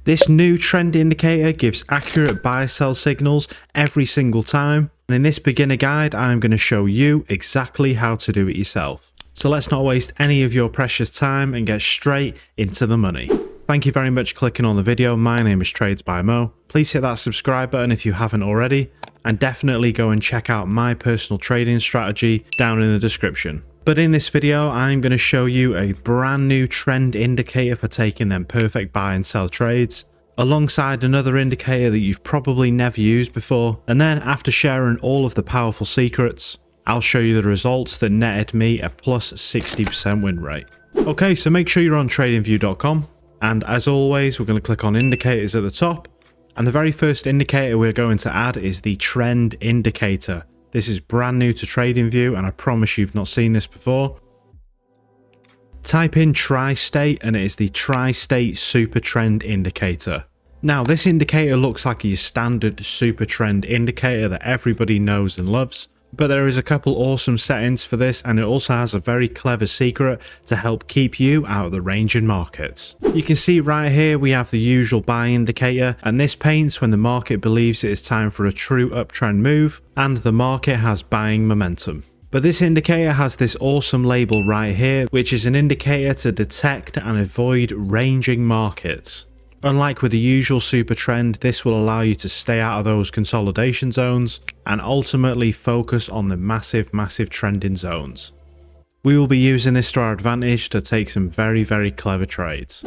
This new trend indicator gives accurate buy-sell signals every single time, and in this beginner guide I'm going to show you exactly how to do it yourself. So let's not waste any of your precious time and get straight into the money. Thank you very much for clicking on the video. My name is Trades by Mo. Please hit that subscribe button if you haven't already, and definitely go and check out my personal trading strategy down in the description. But in this video, I'm going to show you a brand new trend indicator for taking them perfect buy and sell trades, alongside another indicator that you've probably never used before. And then after sharing all of the powerful secrets, I'll show you the results that netted me a plus 60% win rate. Okay, so make sure you're on tradingview.com. And as always, we're going to click on indicators at the top. And the very first indicator we're going to add is the trend indicator. This is brand new to TradingView and I promise you've not seen this before. Type in Tri-State and it is the Tri-State Super Trend Indicator. Now this indicator looks like your standard super trend indicator that everybody knows and loves. But there is a couple awesome settings for this, and it also has a very clever secret to help keep you out of the ranging markets. You can see right here we have the usual buy indicator, and this paints when the market believes it is time for a true uptrend move and the market has buying momentum. But this indicator has this awesome label right here, which is an indicator to detect and avoid ranging markets. Unlike with the usual super trend, this will allow you to stay out of those consolidation zones and ultimately focus on the massive trending zones. We will be using this to our advantage to take some very clever trades.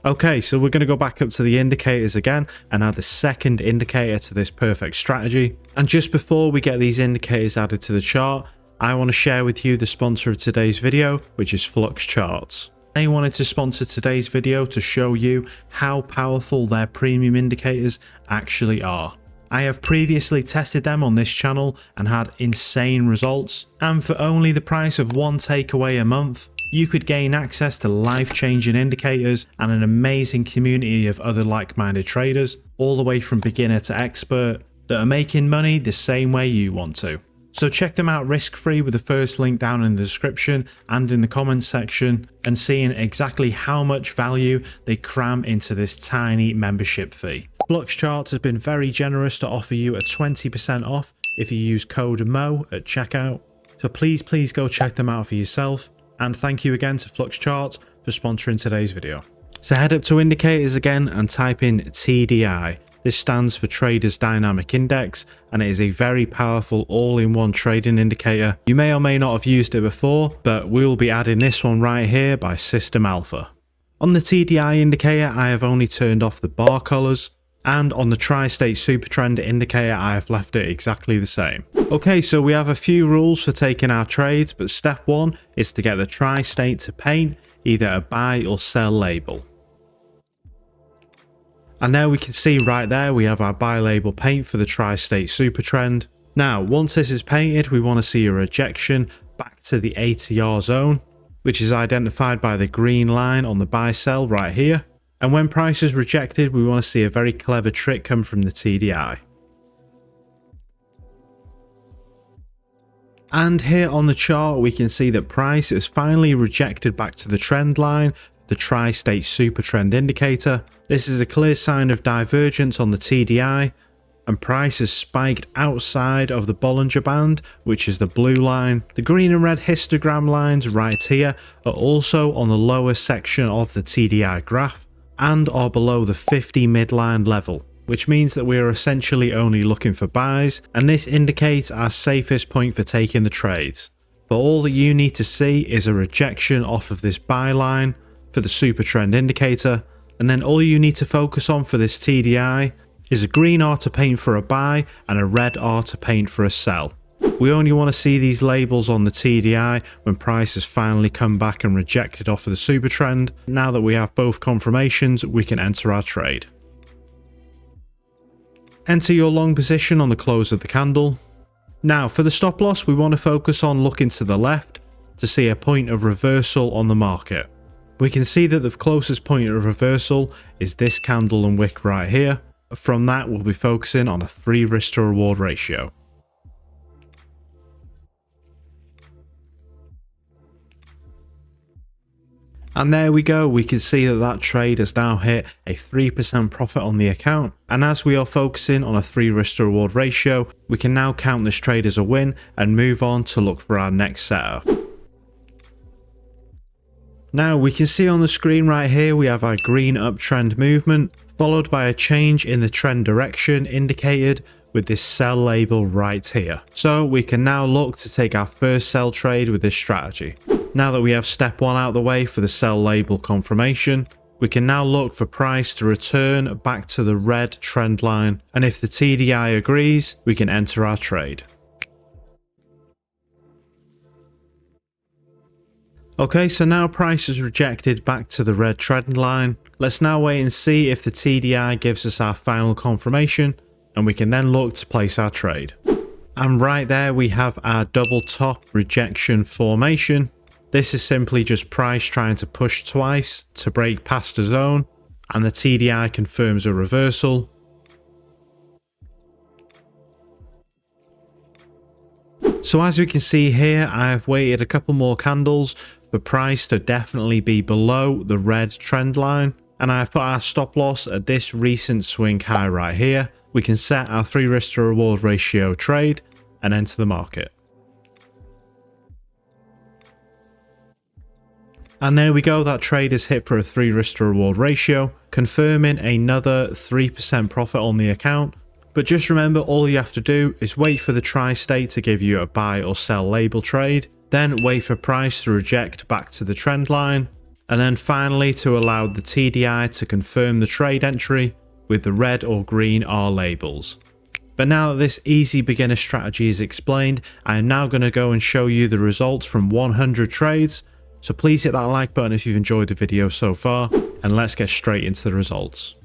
Okay, so we're going to go back up to the indicators again and add the second indicator to this perfect strategy. And just before we get these indicators added to the chart, I want to share with you the sponsor of today's video, which is Flux Charts. They wanted to sponsor today's video to show you how powerful their premium indicators actually are. I have previously tested them on this channel and had insane results, and for only the price of one takeaway a month, you could gain access to life-changing indicators and an amazing community of other like-minded traders, all the way from beginner to expert, that are making money the same way you want to. So check them out risk-free with the first link down in the description and in the comments section, and seeing exactly how much value they cram into this tiny membership fee. Flux Charts has been very generous to offer you a 20% off if you use code MO at checkout. So please go check them out for yourself, and thank you again to Flux Charts for sponsoring today's video. So head up to indicators again and type in TDI. This stands for Traders Dynamic Index, and it is a very powerful all-in-one trading indicator. You may or may not have used it before, but we will be adding this one right here by System Alpha. On the TDI indicator, I have only turned off the bar colors, and on the Tri-State Super Trend indicator, I have left it exactly the same. Okay, so we have a few rules for taking our trades, but step one is to get the Tri-State to paint either a buy or sell label. And there we can see right there we have our buy label paint for the Tri-State Super Trend. Now once this is painted, we want to see a rejection back to the ATR zone, which is identified by the green line on the buy sell right here. And when price is rejected, we want to see a very clever trick come from the TDI. And here on the chart we can see that price is finally rejected back to the trend line, the Tri-State Super Trend Indicator. This is a clear sign of divergence on the TDI, and price has spiked outside of the Bollinger Band, which is the blue line. The green and red histogram lines right here are also on the lower section of the TDI graph and are below the 50 midline level, which means that we are essentially only looking for buys, and this indicates our safest point for taking the trades. But all that you need to see is a rejection off of this buy line for the Super Trend Indicator, and then all you need to focus on for this TDI is a green R to paint for a buy and a red R to paint for a sell. We only want to see these labels on the TDI when price has finally come back and rejected off of the Super Trend. Now that we have both confirmations, we can enter our trade. Enter your long position on the close of the candle. Now for the stop loss, we want to focus on looking to the left to see a point of reversal on the market. We can see that the closest point of reversal is this candle and wick right here. From that, we'll be focusing on a 3 risk to reward ratio. And there we go, we can see that that trade has now hit a 3% profit on the account. And as we are focusing on a 3 risk to reward ratio, we can now count this trade as a win and move on to look for our next setup. Now we can see on the screen right here, we have our green uptrend movement, followed by a change in the trend direction indicated with this sell label right here. So we can now look to take our first sell trade with this strategy. Now that we have step 1 out of the way for the sell label confirmation, we can now look for price to return back to the red trend line, and if the TDI agrees, we can enter our trade. Okay, so now price is rejected back to the red trend line. Let's now wait and see if the TDI gives us our final confirmation, and we can then look to place our trade. And right there we have our double top rejection formation. This is simply just price trying to push twice to break past a zone, and the TDI confirms a reversal. So as we can see here, I have waited a couple more candles for price to definitely be below the red trend line, and I have put our stop loss at this recent swing high right here. We can set our 3 risk to reward ratio trade and enter the market. And there we go, that trade is hit for a 3 risk to reward ratio, confirming another 3% profit on the account. But just remember, all you have to do is wait for the tri-state to give you a buy or sell label trade, then wait for price to reject back to the trend line, and then finally to allow the TDI to confirm the trade entry with the red or green R labels. But now that this easy beginner strategy is explained, I am now going to go and show you the results from 100 trades. So please hit that like button if you've enjoyed the video so far, and let's get straight into the results.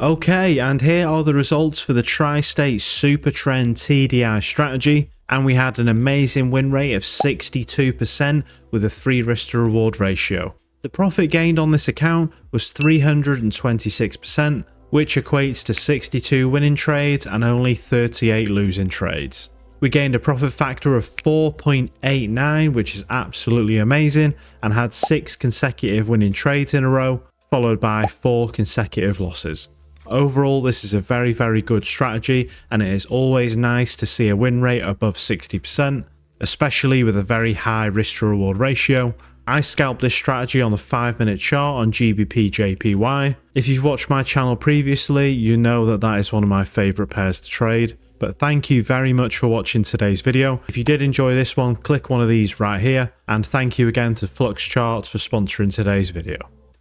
Okay, and here are the results for the Tri-State Super Trend TDI strategy, and we had an amazing win rate of 62% with a 3 risk to reward ratio. The profit gained on this account was 326%, which equates to 62 winning trades and only 38 losing trades. We gained a profit factor of 4.89, which is absolutely amazing, and had 6 consecutive winning trades in a row, followed by 4 consecutive losses. Overall, this is a very, very good strategy, and it is always nice to see a win rate above 60%, especially with a very high risk to reward ratio. I scalped this strategy on the 5-minute chart on GBP JPY. If you've watched my channel previously, you know that that is one of my favorite pairs to trade. But thank you very much for watching today's video. If you did enjoy this one, click one of these right here, and thank you again to Flux Charts for sponsoring today's video.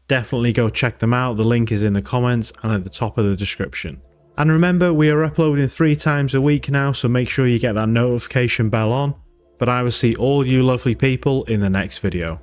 Definitely go check them out, the link is in the comments and at the top of the description. And remember, we are uploading 3 times a week now, so make sure you get that notification bell on. But I will see all you lovely people in the next video.